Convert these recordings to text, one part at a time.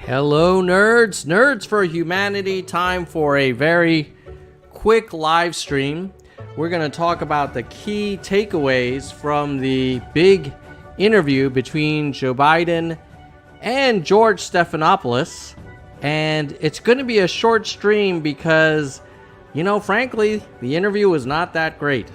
Hello, nerds. Nerds for Humanity. Time for a very quick live stream. We're going to talk about the key takeaways from the big interview between Joe Biden and George Stephanopoulos. And it's going to be a short stream because, frankly, the interview was not that great.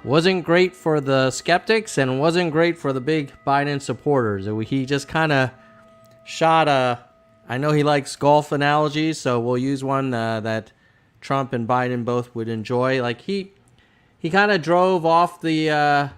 Wasn't great for the skeptics and wasn't great for the big Biden supporters. He just kind of shot I know he likes golf analogies, so we'll use one that Trump and Biden both would enjoy. Like he kind of drove off the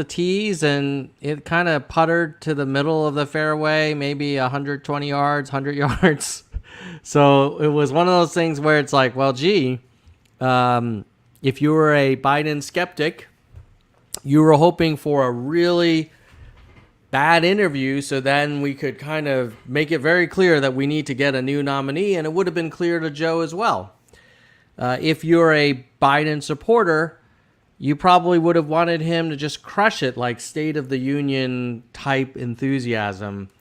tees and it kind of puttered to the middle of the fairway, maybe 120 yards, 100 yards. So it was one of those things where it's like, well, gee, if you were a Biden skeptic, you were hoping for a really bad interview, so then we could kind of make it very clear that we need to get a new nominee, and it would have been clear to Joe as well. If you're a Biden supporter, you probably would have wanted him to just crush it, like State of the Union type enthusiasm.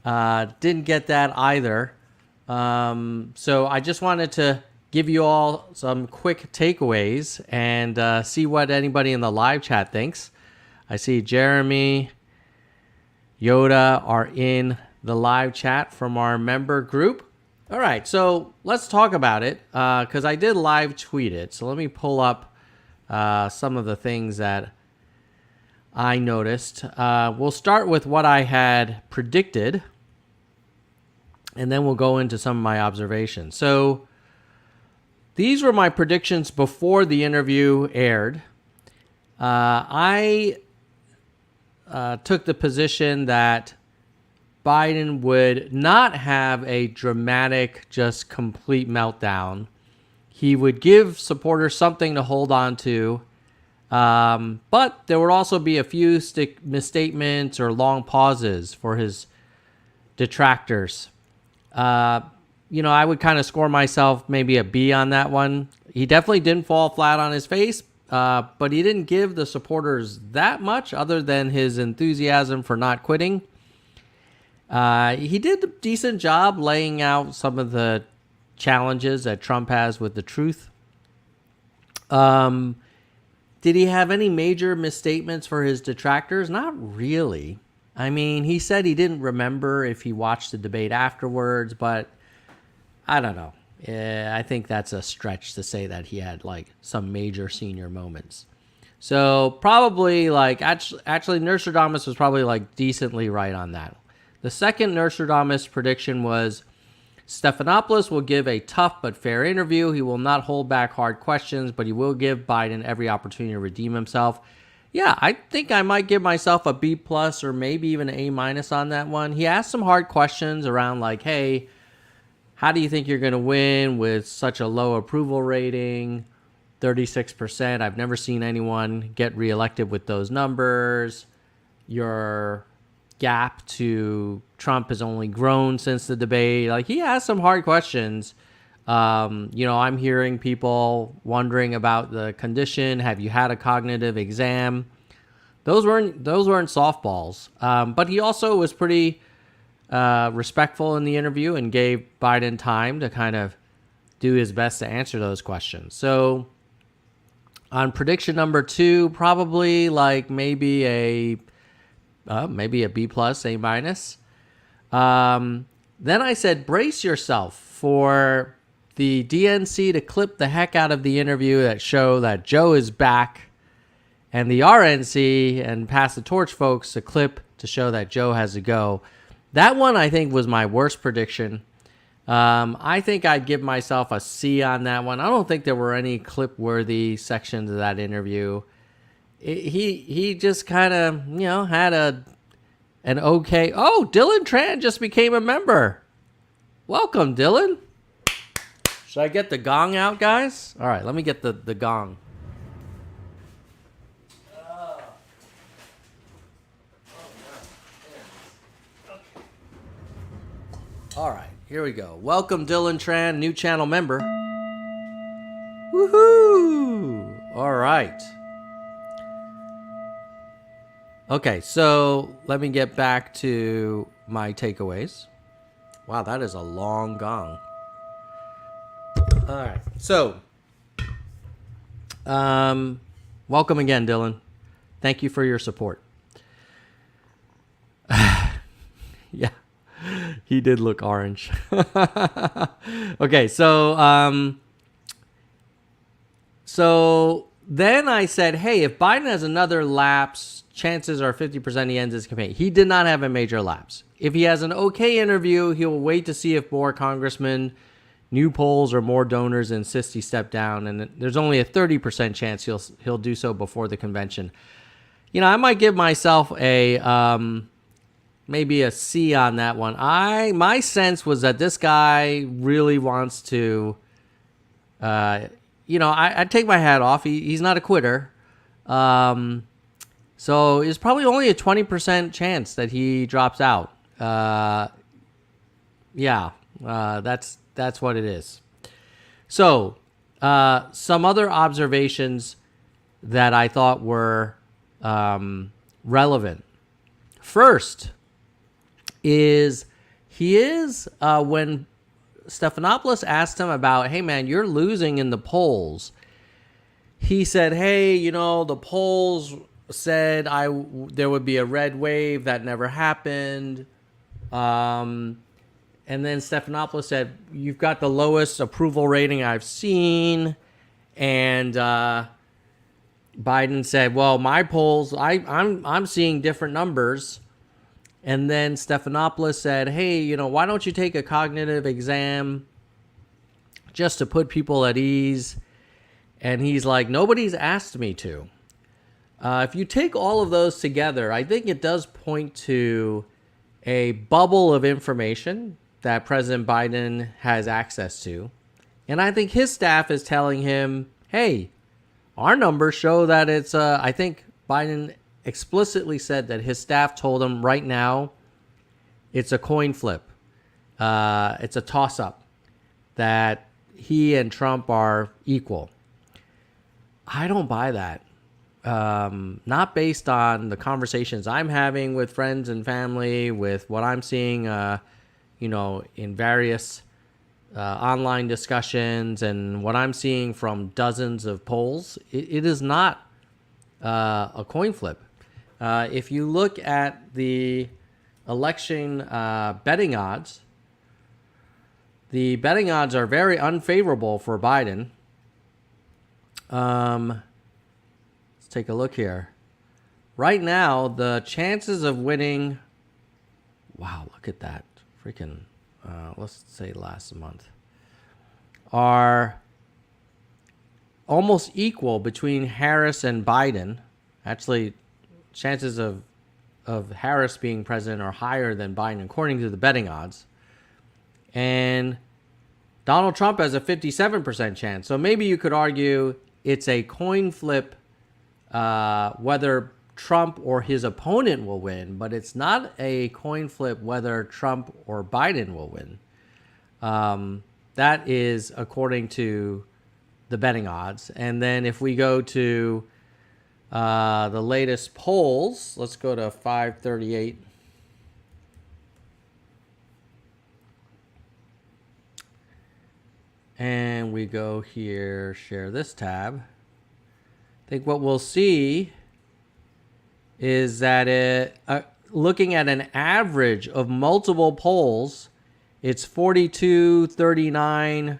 Didn't get that either. So I just wanted to give you all some quick takeaways and see what anybody in the live chat thinks. I see Jeremy, Yoda are in the live chat from our member group. All right, so let's talk about it because I did live tweet it. So let me pull up some of the things that I noticed. We'll start with what I had predicted, and then we'll go into some of my observations. So these were my predictions before the interview aired. I took the position that Biden would not have a dramatic, just complete meltdown. He would give supporters something to hold on to, but there would also be a few misstatements or long pauses for his detractors. I would kind of score myself maybe a B on that one. He definitely didn't fall flat on his face, but he didn't give the supporters that much other than his enthusiasm for not quitting. He did a decent job laying out some of the challenges that Trump has with the truth. Did he have any major misstatements for his detractors? Not really. I mean, he said he didn't remember if he watched the debate afterwards, but I don't know. I think that's a stretch to say that he had like some major senior moments. So probably actually Nostradamus was probably like decently right on that. The second Nostradamus prediction was Stephonapolous will give a tough but fair interview. He will not hold back hard questions, but he will give Biden every opportunity to redeem himself. Yeah, I think I might give myself a B plus or maybe even an A minus on that one. He asked some hard questions around like, hey, how do you think you're going to win with such a low approval rating? 36%. I've never seen anyone get reelected with those numbers. Your gap to Trump has only grown since the debate. Like, he asked some hard questions. I'm hearing people wondering about the condition. Have you had a cognitive exam? Those weren't softballs. But he also was pretty respectful in the interview and gave Biden time to kind of do his best to answer those questions. So on prediction number 2, probably like maybe a B plus, A minus. Then I said, brace yourself for the DNC to clip the heck out of the interview that show that Joe is back, and the RNC and Pass the Torch folks to clip to show that Joe has to go. That one, I think, was my worst prediction. I think I'd give myself a C on that one. I don't think there were any clip-worthy sections of that interview. He just kind of, had an okay... Oh, Dylan Tran just became a member. Welcome, Dylan. Should I get the gong out, guys? All right, let me get the gong. All right, here we go. Welcome, Dylan Tran, new channel member. Woohoo! All right. Okay, so let me get back to my takeaways. Wow, that is a long gong. All right. So, welcome again, Dylan. Thank you for your support. Yeah, he did look orange. Okay, so then I said, hey, if Biden has another lapse, chances are 50% he ends his campaign. He did not have a major lapse. If he has an okay interview, he'll wait to see if more congressmen, new polls, or more donors insist he step down. And there's only a 30% chance he'll do so before the convention. You know, I might give myself a maybe a C on that one. My sense was that this guy really wants to. I take my hat off. He's not a quitter. So it's probably only a 20% chance that he drops out. That's what it is. So some other observations that I thought were relevant. First is when Stephonapolous asked him about, hey, man, you're losing in the polls. He said, hey, the polls said there would be a red wave. That never happened. And then Stephonapolous said, you've got the lowest approval rating I've seen. And Biden said, well, my polls, I'm seeing different numbers. And then Stephonapolous said, hey, why don't you take a cognitive exam just to put people at ease? And he's like, nobody's asked me to. If you take all of those together, I think it does point to a bubble of information that President Biden has access to. And I think his staff is telling him, hey, our numbers show that it's, I think Biden explicitly said that his staff told him right now it's a coin flip. It's a toss-up that he and Trump are equal. I don't buy that. Not based on the conversations I'm having with friends and family, with what I'm seeing, in various online discussions and what I'm seeing from dozens of polls. It is not a coin flip. If you look at the election betting odds, the betting odds are very unfavorable for Biden. Let's take a look here. Right now, the chances of winning, wow, look at that. Freaking, let's say last month, are almost equal between Harris and Biden. Actually, chances of Harris being president are higher than Biden, according to the betting odds. And Donald Trump has a 57% chance. So maybe you could argue it's a coin flip whether Trump or his opponent will win, but it's not a coin flip whether Trump or Biden will win. That is according to the betting odds. And then if we go to the latest polls, let's go to 538. And we go here, share this tab. I think what we'll see is that looking at an average of multiple polls, it's 42-39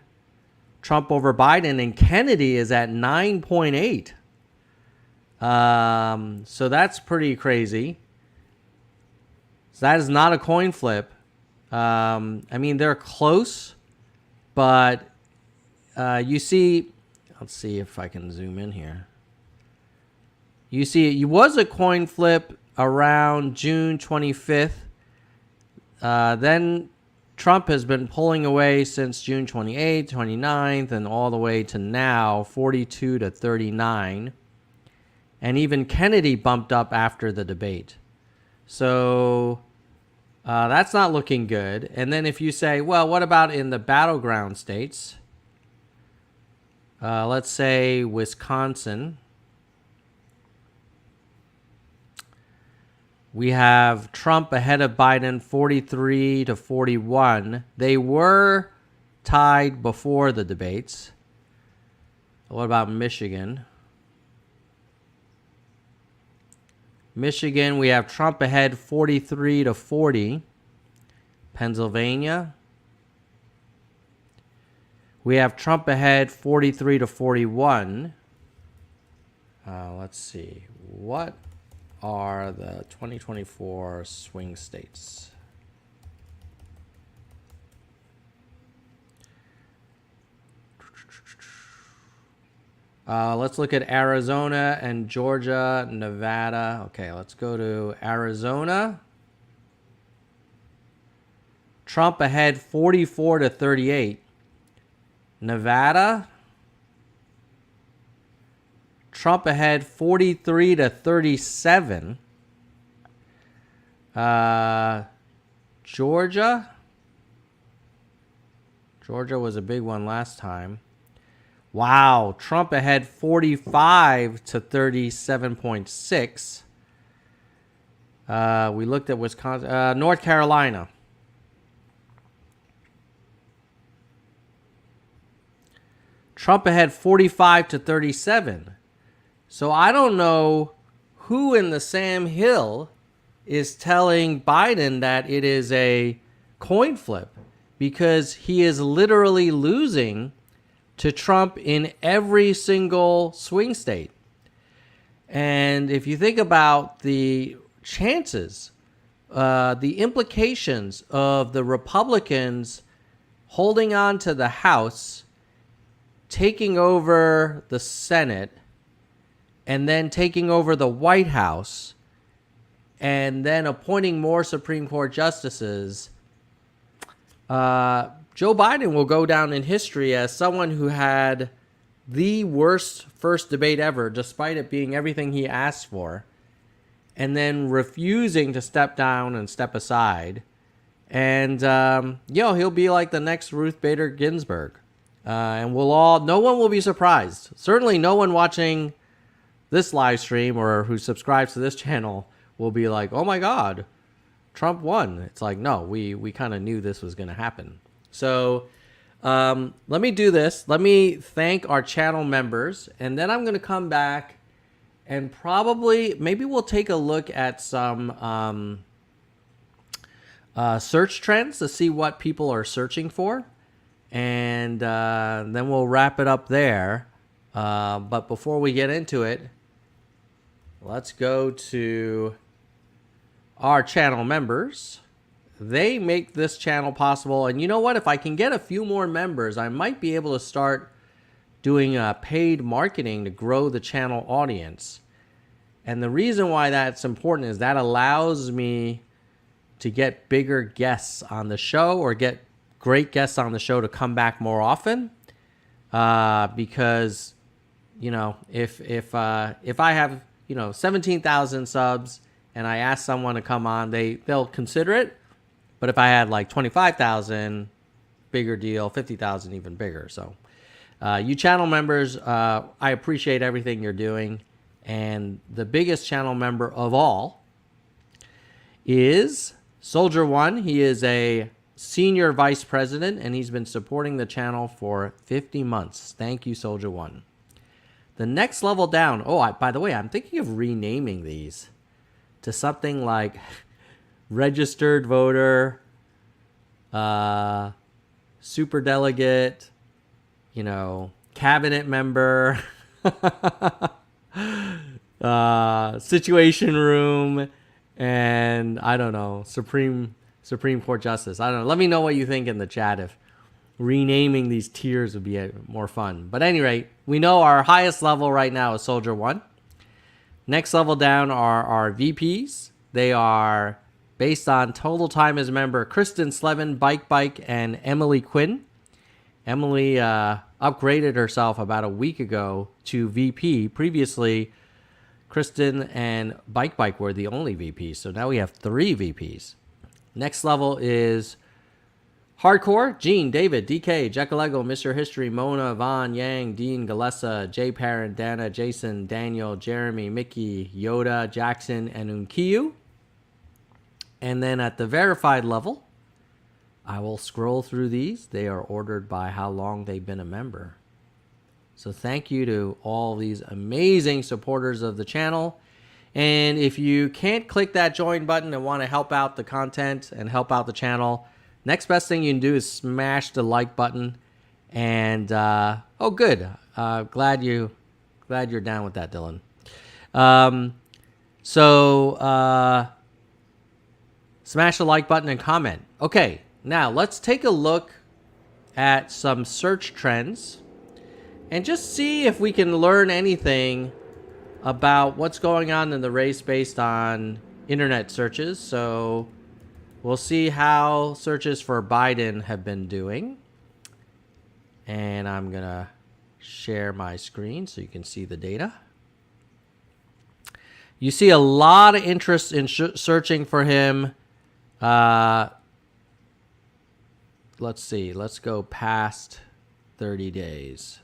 Trump over Biden, and Kennedy is at 9.8. So that's pretty crazy. So that is not a coin flip. I mean, they're close, but you see, let's see if I can zoom in here. You see, it was a coin flip around June 25th. Then Trump has been pulling away since June 28th, 29th, and all the way to now, 42-39. And even Kennedy bumped up after the debate. So that's not looking good. And then if you say, well, what about in the battleground states? Let's say Wisconsin. We have Trump ahead of Biden 43 to 41. They were tied before the debates. What about Michigan? Michigan, we have Trump ahead 43 to 40. Pennsylvania, we have Trump ahead 43 to 41. Let's see. What are the 2024 swing states? Let's look at Arizona and Georgia, Nevada. Okay, let's go to Arizona. Trump ahead 44 to 38. Nevada, Trump ahead 43 to 37. Georgia was a big one last time. Wow, Trump ahead 45 to 37.6. We looked at Wisconsin, North Carolina. Trump ahead 45 to 37. So I don't know who in the Sam Hill is telling Biden that it is a coin flip, because he is literally losing to Trump in every single swing state. And if you think about the chances, the implications of the Republicans holding on to the House, taking over the Senate, and then taking over the White House, and then appointing more Supreme Court justices, Joe Biden will go down in history as someone who had the worst first debate ever, despite it being everything he asked for, and then refusing to step down and step aside. And, he'll be like the next Ruth Bader Ginsburg. And no one will be surprised. Certainly no one watching this live stream or who subscribes to this channel will be like, oh my God, Trump won. It's like, no, we kind of knew this was going to happen. So let me do this. Let me thank our channel members, and then I'm going to come back and maybe we'll take a look at some search trends to see what people are searching for. And then we'll wrap it up there. But before we get into it, let's go to our channel members. They make this channel possible. And you know what? If I can get a few more members, I might be able to start doing paid marketing to grow the channel audience. And the reason why that's important is that allows me to get bigger guests on the show, or get great guests on the show to come back more often. Because, if I have, 17,000 subs and I ask someone to come on, they'll consider it. But if I had like 25,000, bigger deal, 50,000, even bigger. So you channel members, I appreciate everything you're doing. And the biggest channel member of all is Soldier One. He is a senior vice president, and he's been supporting the channel for 50 months. Thank you, Soldier One. The next level down. Oh, by the way, I'm thinking of renaming these to something like registered voter, super delegate, cabinet member, situation room, and I don't know, Supreme Court justice. I don't know. Let me know what you think in the chat if renaming these tiers would be more fun. But at any rate, we know our highest level right now is Soldier One. Next level down are our VPs. They are based on total time as member Kristen Slevin, Bike, and Emily Quinn. Emily upgraded herself about a week ago to VP. Previously, Kristen and Bike were the only VPs. So now we have 3 VPs. Next level is Hardcore, Gene, David, DK, Jackalego, Mr. History, Mona, Vaughn, Yang, Dean, Galessa, Jay Parent, Dana, Jason, Daniel, Jeremy, Mickey, Yoda, Jackson, and Unkiyu. And then at the verified level, I will scroll through these. They are ordered by how long they've been a member. So thank you to all these amazing supporters of the channel. And if you can't click that join button and want to help out the content and help out the channel, next best thing you can do is smash the like button. And oh, good. Glad you're down with that, Dylan. Smash the like button and comment. Okay, now let's take a look at some search trends and just see if we can learn anything about what's going on in the race based on internet searches. So we'll see how searches for Biden have been doing. And I'm going to share my screen so you can see the data. You see a lot of interest in searching for him. Let's see. Let's go past 30 days.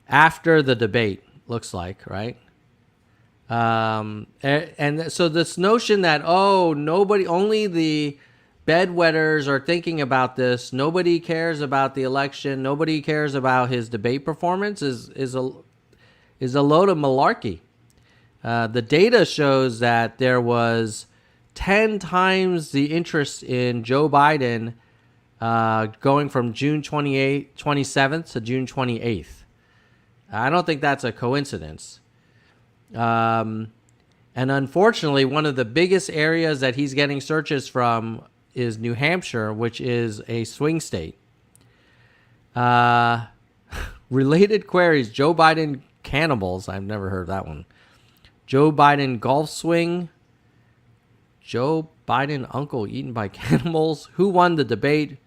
After the debate, looks like, right? And so this notion that, only the bedwetters are thinking about this, nobody cares about the election, nobody cares about his debate performance is a load of malarkey. The data shows that there was 10 times the interest in Joe Biden going from June 27th to June 28th. I don't think that's a coincidence. And unfortunately, one of the biggest areas that he's getting searches from is New Hampshire, which is a swing state. Related queries, Joe Biden cannibals. I've never heard that one. Joe Biden golf swing. Joe Biden uncle eaten by cannibals. Who won the debate?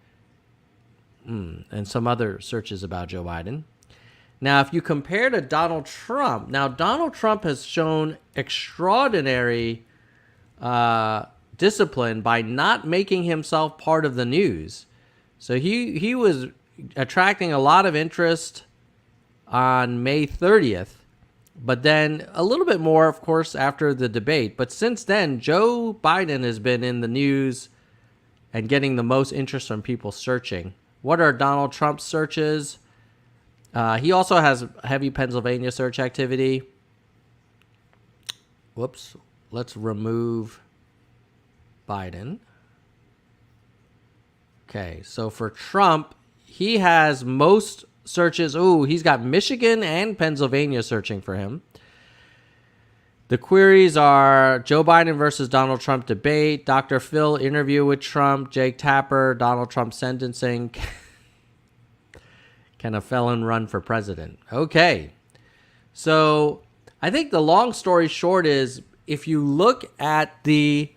And some other searches about Joe Biden. Now, if you compare to Donald Trump, Donald Trump has shown extraordinary discipline by not making himself part of the news. So he was attracting a lot of interest on May 30th, but then a little bit more, of course, after the debate. But since then, Joe Biden has been in the news and getting the most interest from people searching. What are Donald Trump's searches? He also has heavy Pennsylvania search activity. Whoops. Let's remove Biden. Okay, so for Trump, he has most searches. He's got Michigan and Pennsylvania searching for him. The queries are Joe Biden versus Donald Trump debate, Dr. Phil interview with Trump, Jake Tapper, Donald Trump sentencing. Can a felon run for president? Okay. So I think the long story short is if you look at the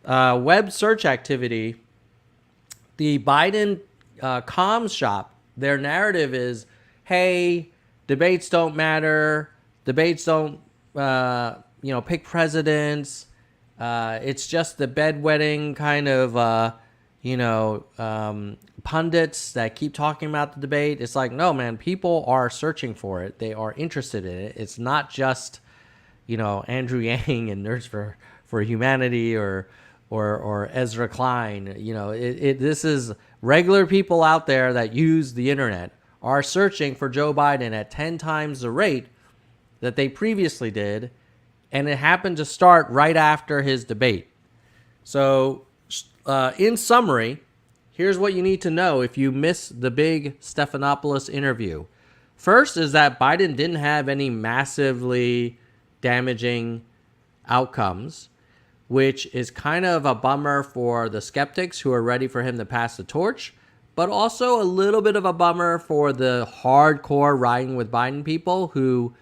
web search activity, the Biden comms shop, their narrative is, hey, debates don't matter. Debates don't, pick presidents. It's just the bedwetting kind of, pundits that keep talking about the debate. It's like, no, man, people are searching for it. They are interested in it. It's not just, Andrew Yang and Nerds for Humanity or Ezra Klein. This is regular people out there that use the internet are searching for Joe Biden at 10 times the rate that they previously did. And it happened to start right after his debate. So in summary, here's what you need to know if you miss the big Stephonapolous interview. First is that Biden didn't have any massively damaging outcomes, which is kind of a bummer for the skeptics who are ready for him to pass the torch, but also a little bit of a bummer for the hardcore riding with Biden people who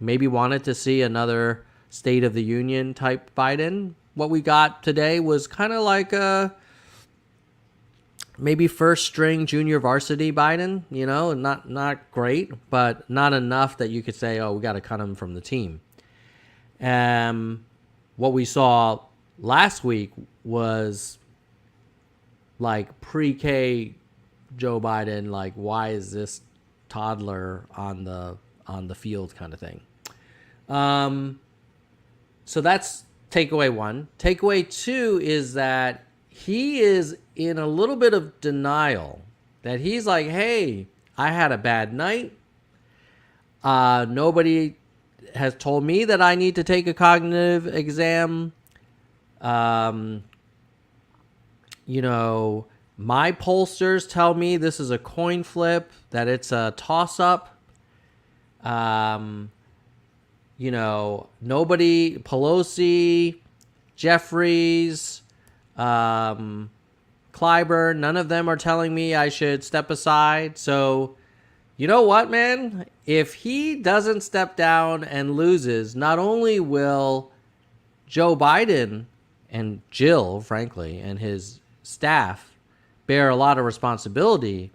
maybe wanted to see another State of the Union type Biden. What we got today was kind of like a maybe first string junior varsity Biden, not great, but not enough that you could say, we got to cut him from the team. What we saw last week was like pre-K Joe Biden, like, why is this toddler on the field kind of thing. So that's takeaway one. Takeaway two is that he is in a little bit of denial. That he's like, hey, I had a bad night. Nobody has told me that I need to take a cognitive exam. You know, my pollsters tell me this is a coin flip, that it's a toss-up. You know, nobody, Pelosi, Jeffries, Clyburn, none of them are telling me I should step aside. So, you know what, man? If he doesn't step down and loses, not only will Joe Biden and Jill, frankly, and his staff bear a lot of responsibility,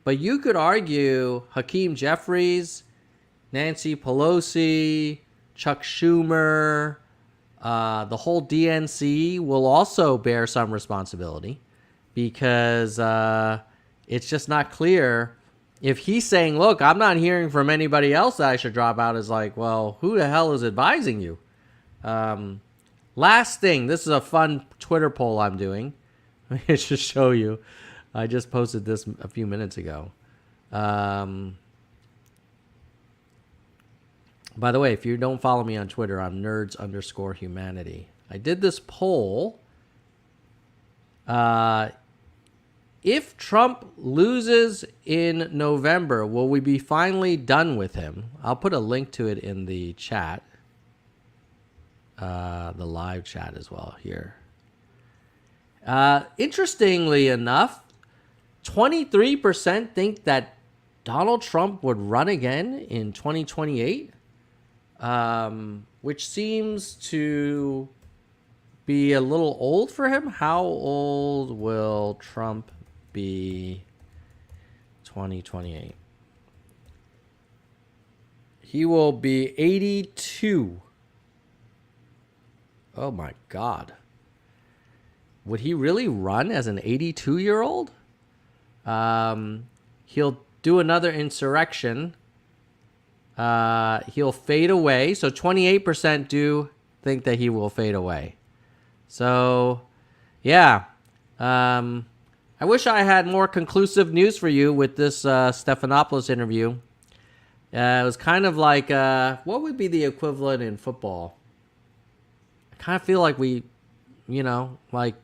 but you could argue Hakeem Jeffries, Nancy Pelosi, Chuck Schumer, the whole DNC will also bear some responsibility, because it's just not clear. If he's saying, look, I'm not hearing from anybody else that I should drop out, is like, well, who the hell is advising you? Last thing, this is a fun Twitter poll I'm doing. Let me just show you. I just posted this a few minutes ago. By the way, if you don't follow me on Twitter, I'm nerds_humanity. I did this poll. If Trump loses in November, will we be finally done with him? I'll put a link to it in the chat. The live chat as well here. Interestingly enough, 23% think that Donald Trump would run again in 2028, which seems to be a little old for him. How old will Trump be 2028? He will be 82. Oh my God. Would he really run as an 82-year-old? He'll do another insurrection. He'll fade away. So 28% do think that he will fade away. So, yeah. I wish I had more conclusive news for you with this Stephonapolous interview. It was kind of like, what would be the equivalent in football? I kind of feel like we, like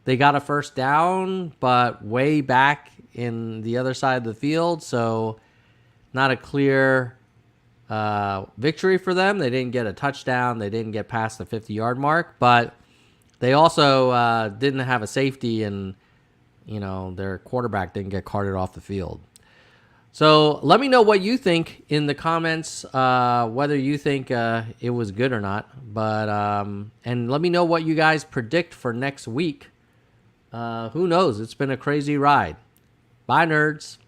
they got a first down, but way back in the other side of the field. So not a clear victory for them. They didn't get a touchdown. They didn't get past the 50-yard mark, but they also didn't have a safety, and their quarterback didn't get carted off the field. So let me know what you think in the comments, whether you think it was good or not. But and let me know what you guys predict for next week. Who knows? It's been a crazy ride. Bye, nerds.